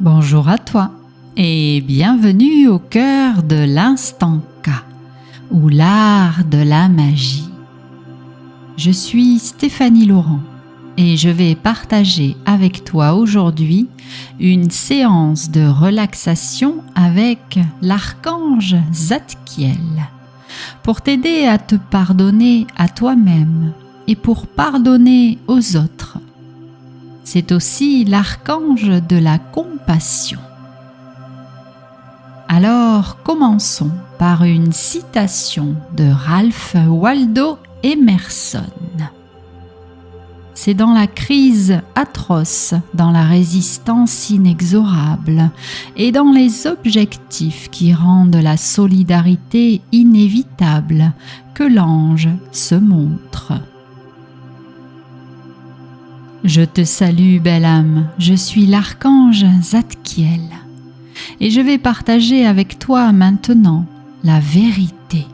Bonjour à toi et bienvenue au cœur de l'instant K, ou l'art de la magie. Je suis Stéphanie Laurent et je vais partager avec toi aujourd'hui une séance de relaxation avec l'archange Zadkiel pour t'aider à te pardonner à toi-même et pour pardonner aux autres. C'est aussi l'archange de la compassion. Alors commençons par une citation de Ralph Waldo Emerson. C'est dans la crise atroce, dans la résistance inexorable et dans les objectifs qui rendent la solidarité inévitable que l'ange se montre. Je te salue, belle âme, je suis l'archange Zadkiel et je vais partager avec toi maintenant la vérité.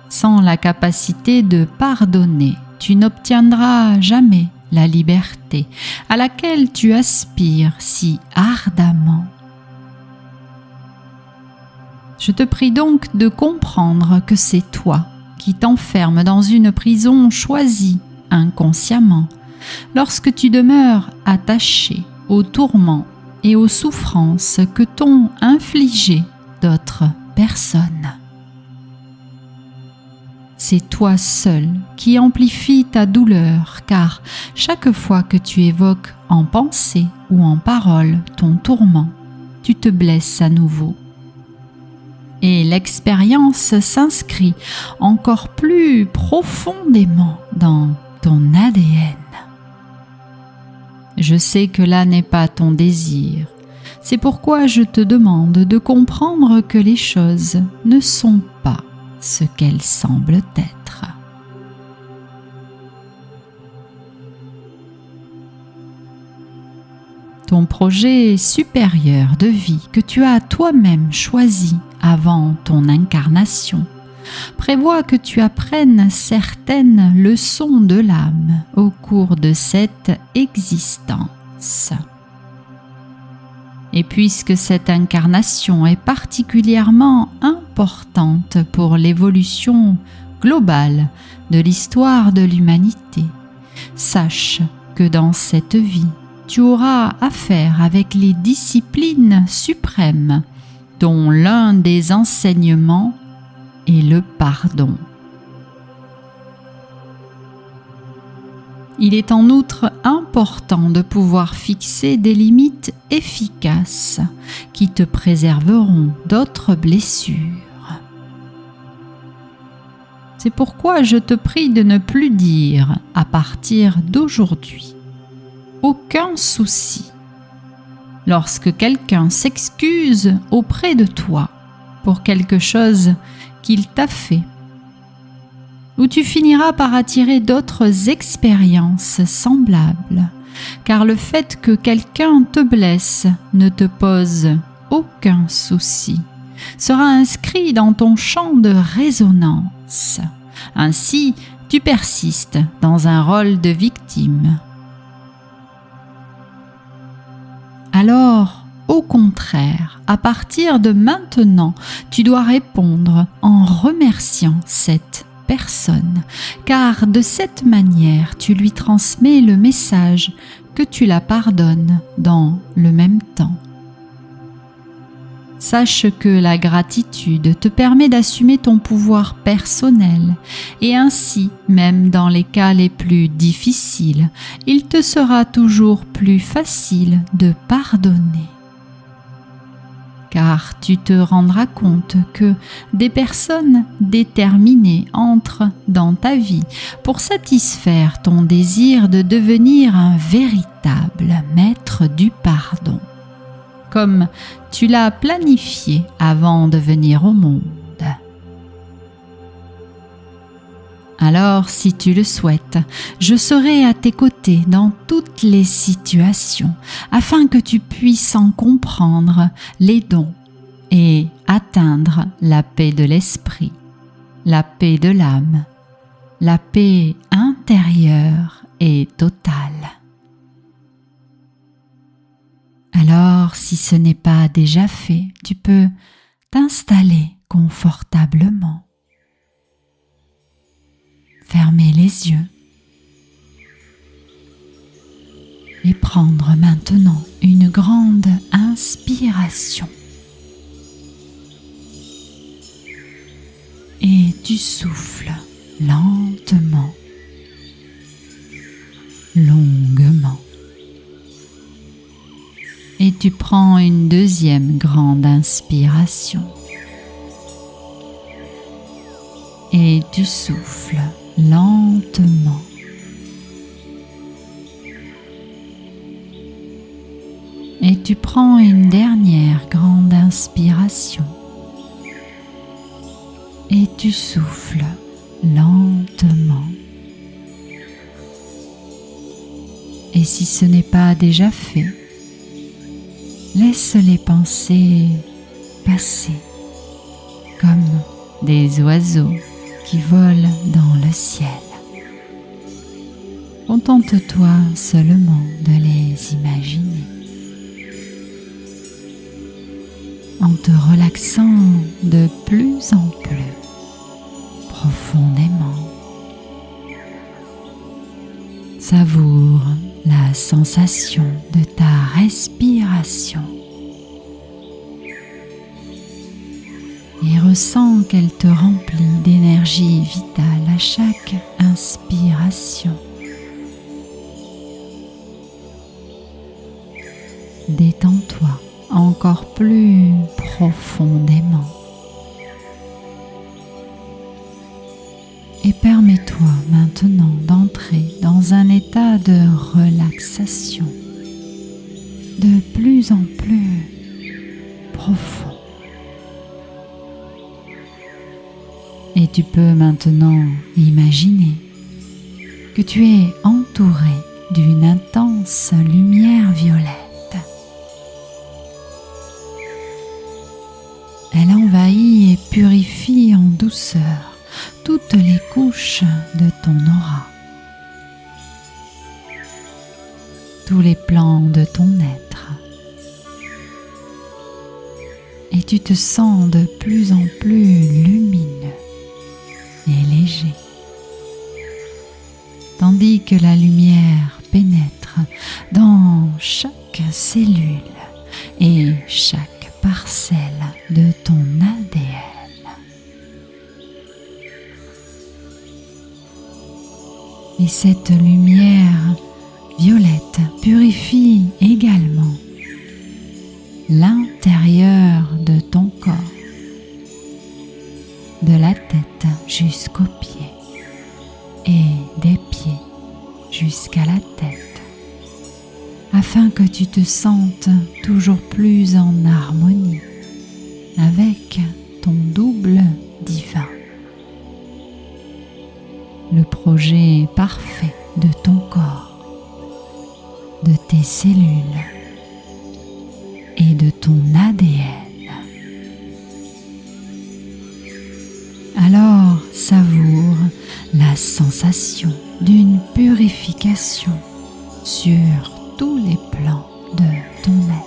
Sans la capacité de pardonner, tu n'obtiendras jamais la liberté à laquelle tu aspires si ardemment. Je te prie donc de comprendre que c'est toi qui t'enfermes dans une prison choisie inconsciemment, lorsque tu demeures attaché aux tourments et aux souffrances que t'ont infligé d'autres personnes. C'est toi seul qui amplifie ta douleur, car chaque fois que tu évoques en pensée ou en parole ton tourment, tu te blesses à nouveau. Et l'expérience s'inscrit encore plus profondément dans ton ADN. Je sais que là n'est pas ton désir. C'est pourquoi je te demande de comprendre que les choses ne sont pas ce qu'elles semblent être. Ton projet supérieur de vie que tu as toi-même choisi avant ton incarnation prévoit que tu apprennes certaines leçons de l'âme au cours de cette existence. Et puisque cette incarnation est particulièrement importante pour l'évolution globale de l'histoire de l'humanité, sache que dans cette vie, tu auras affaire avec les disciplines suprêmes, dont l'un des enseignements est le pardon. Il est en outre important de pouvoir fixer des limites efficaces qui te préserveront d'autres blessures. C'est pourquoi je te prie de ne plus dire à partir d'aujourd'hui aucun souci lorsque quelqu'un s'excuse auprès de toi pour quelque chose qu'il t'a fait, ou tu finiras par attirer d'autres expériences semblables, car le fait que quelqu'un te blesse ne te pose aucun souci, sera inscrit dans ton champ de résonance. Ainsi, tu persistes dans un rôle de victime. Alors, au contraire, à partir de maintenant, tu dois répondre en remerciant cette personne, car de cette manière, tu lui transmets le message que tu la pardonnes dans le même temps. Sache que la gratitude te permet d'assumer ton pouvoir personnel et ainsi, même dans les cas les plus difficiles, il te sera toujours plus facile de pardonner. Car tu te rendras compte que des personnes déterminées entrent dans ta vie pour satisfaire ton désir de devenir un véritable maître du pardon, comme tu l'as planifié avant de venir au monde. Alors, si tu le souhaites, je serai à tes côtés dans toutes les situations, afin que tu puisses en comprendre les dons et atteindre la paix de l'esprit, la paix de l'âme, la paix intérieure et totale. si ce n'est pas déjà fait, tu peux t'installer confortablement. Fermer les yeux et prendre maintenant une grande inspiration. Et tu souffles lentement, longuement. Et tu prends une deuxième grande inspiration. Et tu souffles lentement. Et tu prends une dernière grande inspiration. Et tu souffles lentement. Et si ce n'est pas déjà fait, laisse les pensées passer comme des oiseaux qui volent dans le ciel. Contente-toi seulement de les imaginer. En te relaxant de plus en plus profondément. Savoure la sensation de ta respiration et ressens qu'elle te remplit d'énergie vitale à chaque inspiration. Détends-toi encore plus profondément et permets-toi maintenant d'entrer dans un état de relaxation de plus en plus profond. Et tu peux maintenant imaginer que tu es entouré d'une intense lumière violette. Elle envahit et purifie en douceur toutes les couches de ton aura, tous les plans de ton être. Et tu te sens de plus en plus lumineux et léger, tandis que la lumière pénètre dans chaque cellule et chaque parcelle de ton ADN. Et cette lumière violette purifie également l'intérieur de ton corps, de la tête jusqu'aux pieds et des pieds jusqu'à la tête, afin que tu te sentes toujours plus en harmonie avec ton double divin, le projet parfait de ton corps, de tes cellules et de ton ADN. Alors savoure la sensation d'une purification sur tous les plans de ton être.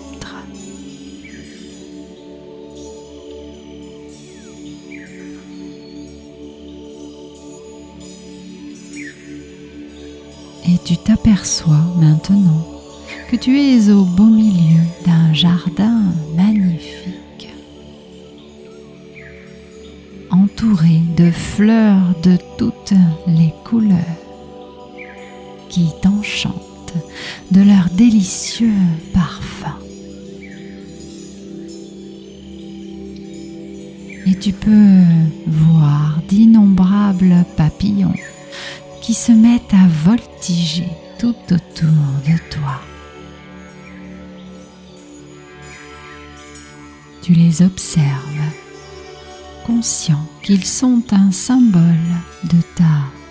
Et tu t'aperçois maintenant que tu es au beau milieu d'un jardin magnifique, entouré de fleurs de toutes les couleurs qui t'enchantent de leur délicieux parfum. Et tu peux voir d'innombrables papillons qui se mettent à voltiger tout autour de toi. Tu les observes, conscient qu'ils sont un symbole de ta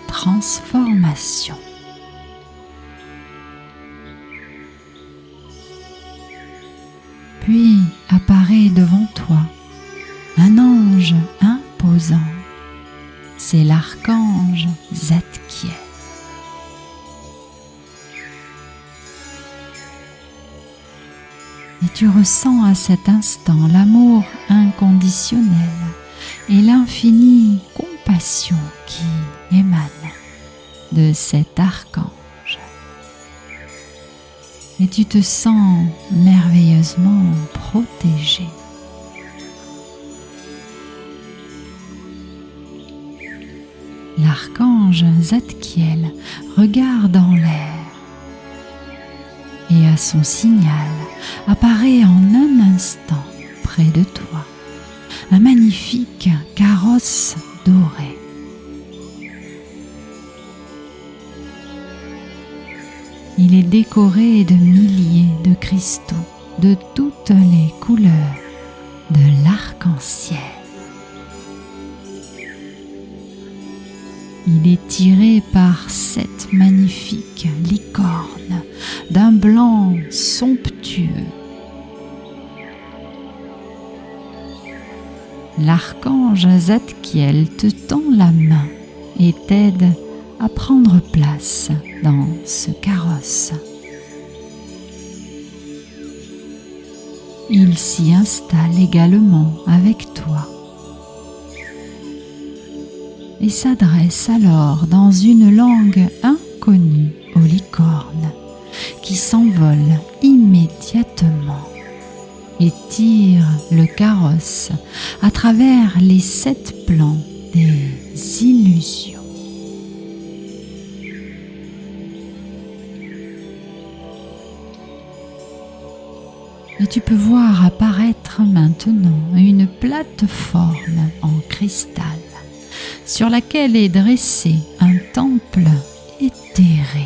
transformation. Puis apparaît devant toi un ange imposant. C'est l'archange Zadkiel. Et tu ressens à cet instant l'amour inconditionnel et l'infinie compassion qui émane de cet archange. Et tu te sens merveilleusement protégé. L'archange Zadkiel regarde en l'air et à son signal apparaît en un instant près de toi un magnifique carrosse doré. Il est décoré de milliers de cristaux de toutes les couleurs de l'arc-en-ciel. Il est tiré par 7 magnifiques licornes d'un blanc somptueux. L'archange Zadkiel te tend la main et t'aide à prendre place dans ce carrosse. Il s'y installe également avec toi et s'adresse alors dans une langue inconnue aux licornes qui s'envolent immédiatement et tirent le carrosse à travers les 7 plans des illusions. Et tu peux voir apparaître maintenant une plateforme en cristal sur laquelle est dressé un temple éthéré.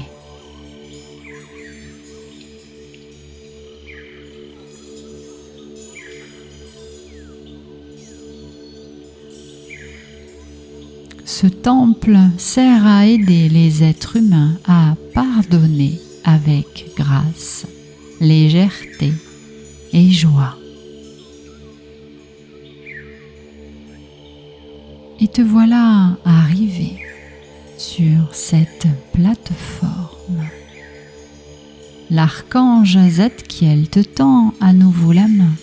Ce temple sert à aider les êtres humains à pardonner avec grâce, légèreté et joie. Et te voilà arrivé sur cette plateforme. L'archange Zadkiel te tend à nouveau la main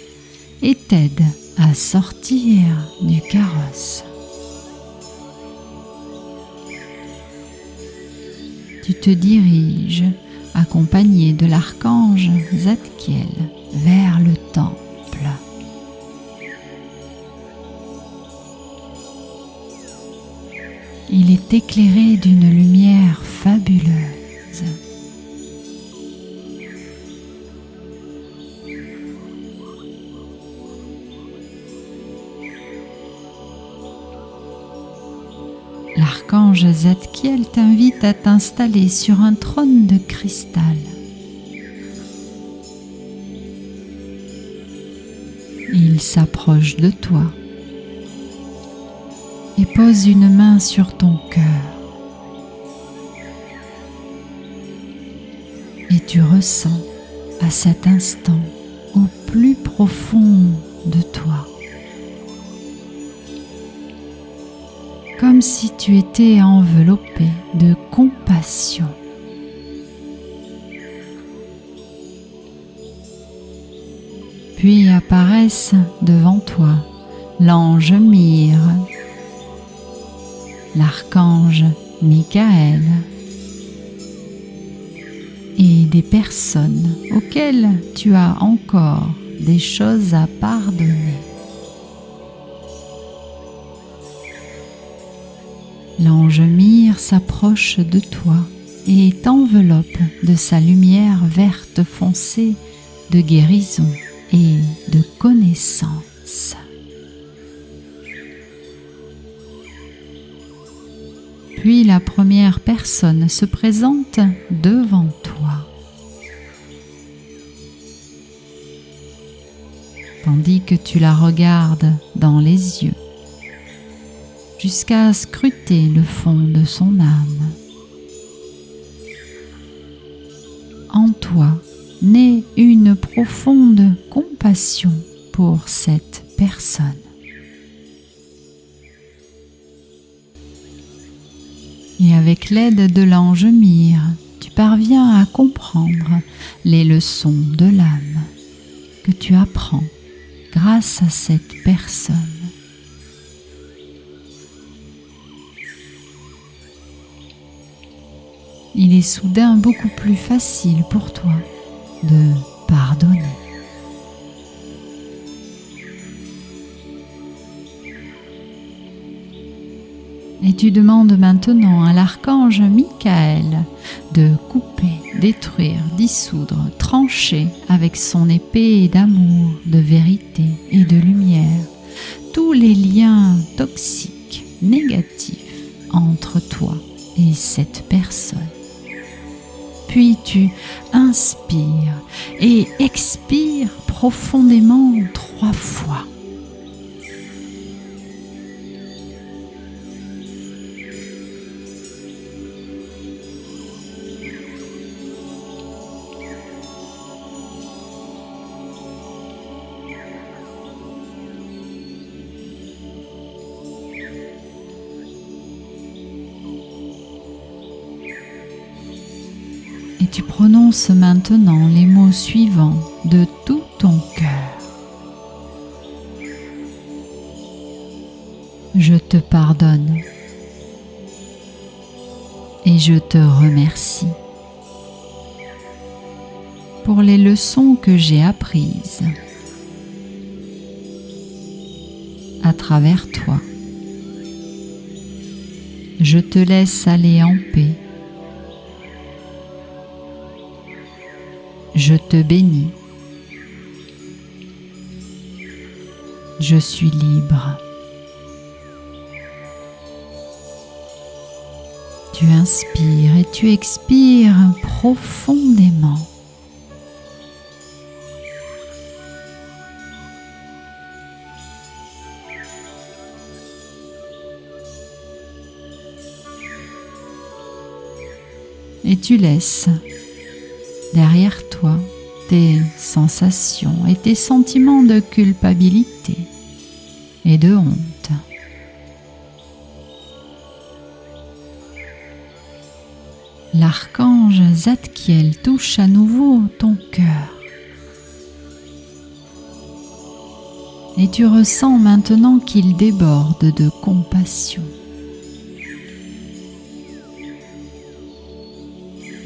et t'aide à sortir du carrosse. Tu te diriges, accompagné de l'archange Zadkiel, vers le temple. Il est éclairé d'une lumière fabuleuse. L'archange Zadkiel t'invite à t'installer sur un trône de cristal. Il s'approche de toi et pose une main sur ton cœur. Et tu ressens à cet instant au plus profond de toi, comme si tu étais enveloppé de compassion. Puis apparaissent devant toi l'ange Myre, l'archange Michael et des personnes auxquelles tu as encore des choses à pardonner. L'ange Myre s'approche de toi et t'enveloppe de sa lumière verte foncée de guérison et de connaissance. Puis la première personne se présente devant toi. Tandis que tu la regardes dans les yeux, jusqu'à scruter le fond de son âme. En toi naît une profonde compassion pour cette personne. Et avec l'aide de l'ange Myre, tu parviens à comprendre les leçons de l'âme tu apprends grâce à cette personne. Il est soudain beaucoup plus facile pour toi de pardonner. Et tu demandes maintenant à l'archange Michael de couper, détruire, dissoudre, trancher avec son épée d'amour, de vérité et de lumière tous les liens toxiques, négatifs entre toi et cette personne. Puis tu inspires et expires profondément 3 fois. Et tu prononces maintenant les mots suivants de tout ton cœur. Je te pardonne et je te remercie pour les leçons que j'ai apprises à travers toi. Je te laisse aller en paix. Je te bénis. Je suis libre. Tu inspires et tu expires profondément. Et tu laisses derrière toi tes sensations et tes sentiments de culpabilité et de honte. L'archange Zadkiel touche à nouveau ton cœur. Et tu ressens maintenant qu'il déborde de compassion.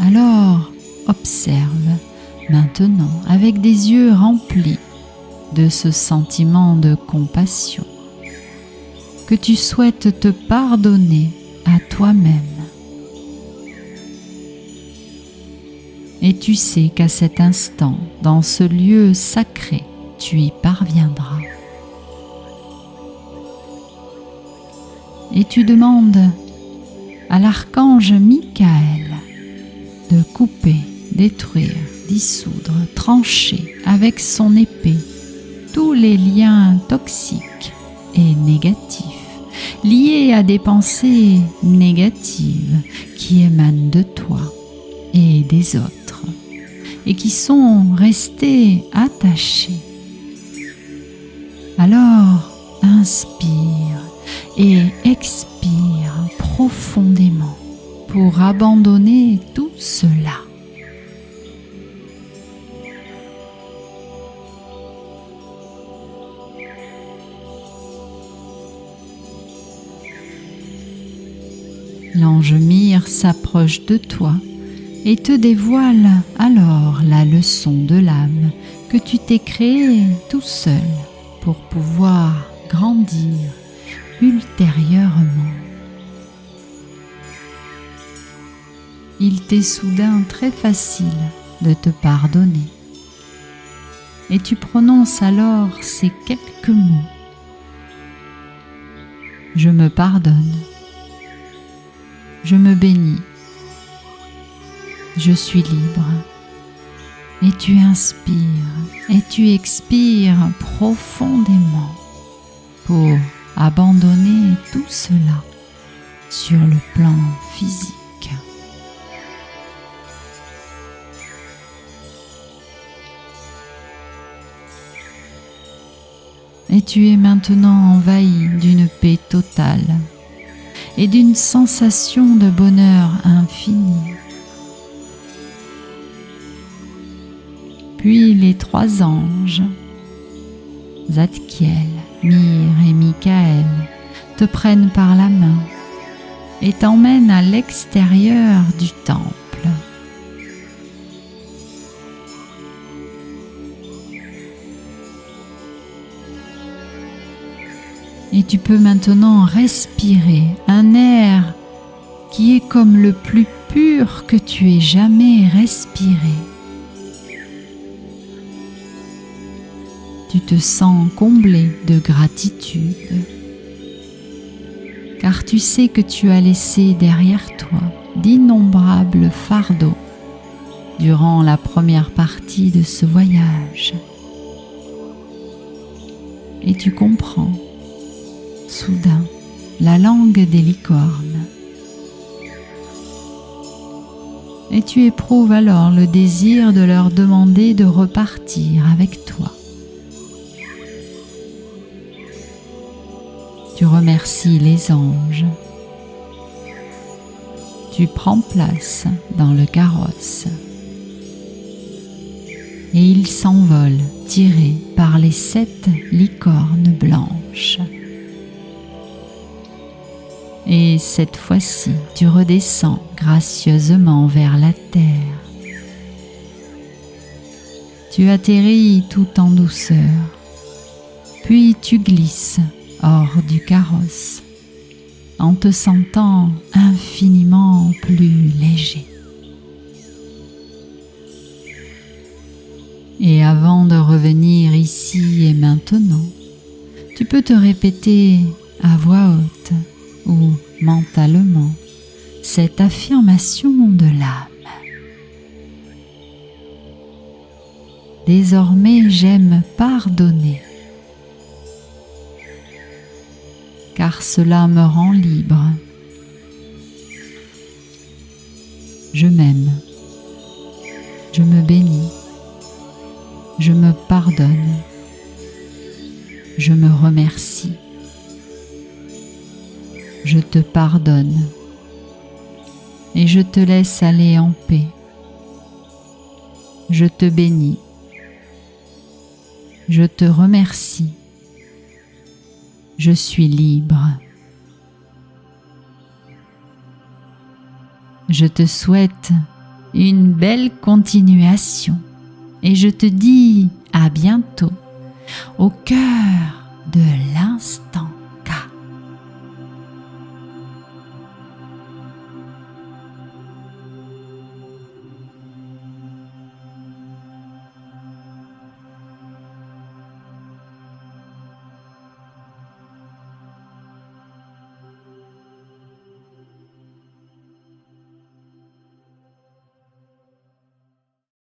Alors, observe maintenant avec des yeux remplis de ce sentiment de compassion que tu souhaites te pardonner à toi-même. Et tu sais qu'à cet instant, dans ce lieu sacré, tu y parviendras. Et tu demandes à l'archange Michael de couper, détruire, dissoudre, trancher avec son épée tous les liens toxiques et négatifs liés à des pensées négatives qui émanent de toi et des autres et qui sont restés attachés. Alors, inspire et expire profondément pour abandonner tout cela. L'ange Myre s'approche de toi et te dévoile alors la leçon de l'âme que tu t'es créée tout seul pour pouvoir grandir ultérieurement. Il t'est soudain très facile de te pardonner et tu prononces alors ces quelques mots. Je me pardonne. Je me bénis. Je suis libre. Et tu inspires et tu expires profondément pour abandonner tout cela sur le plan physique. Et tu es maintenant envahi d'une paix totale et d'une sensation de bonheur infini. Puis les 3 anges Zadkiel, Mir et Michael te prennent par la main et t'emmènent à l'extérieur du temple. Et tu peux maintenant respirer un air qui est comme le plus pur que tu aies jamais respiré. Tu te sens comblé de gratitude, car tu sais que tu as laissé derrière toi d'innombrables fardeaux durant la première partie de ce voyage. Et tu comprends soudain la langue des licornes. Et tu éprouves alors le désir de leur demander de repartir avec toi. Tu remercies les anges. Tu prends place dans le carrosse. Et il s'envole tiré par les 7 licornes blanches. Et cette fois-ci, tu redescends gracieusement vers la terre. Tu atterris tout en douceur, puis tu glisses hors du carrosse en te sentant infiniment plus léger. Et avant de revenir ici et maintenant, tu peux te répéter à voix haute ou mentalement cette affirmation de l'âme. Désormais, j'aime pardonner, car cela me rend libre. Je m'aime, je me bénis, je me pardonne, je me remercie. Je te pardonne et je te laisse aller en paix. Je te bénis. Je te remercie. Je suis libre. Je te souhaite une belle continuation et je te dis à bientôt au cœur de l'instant.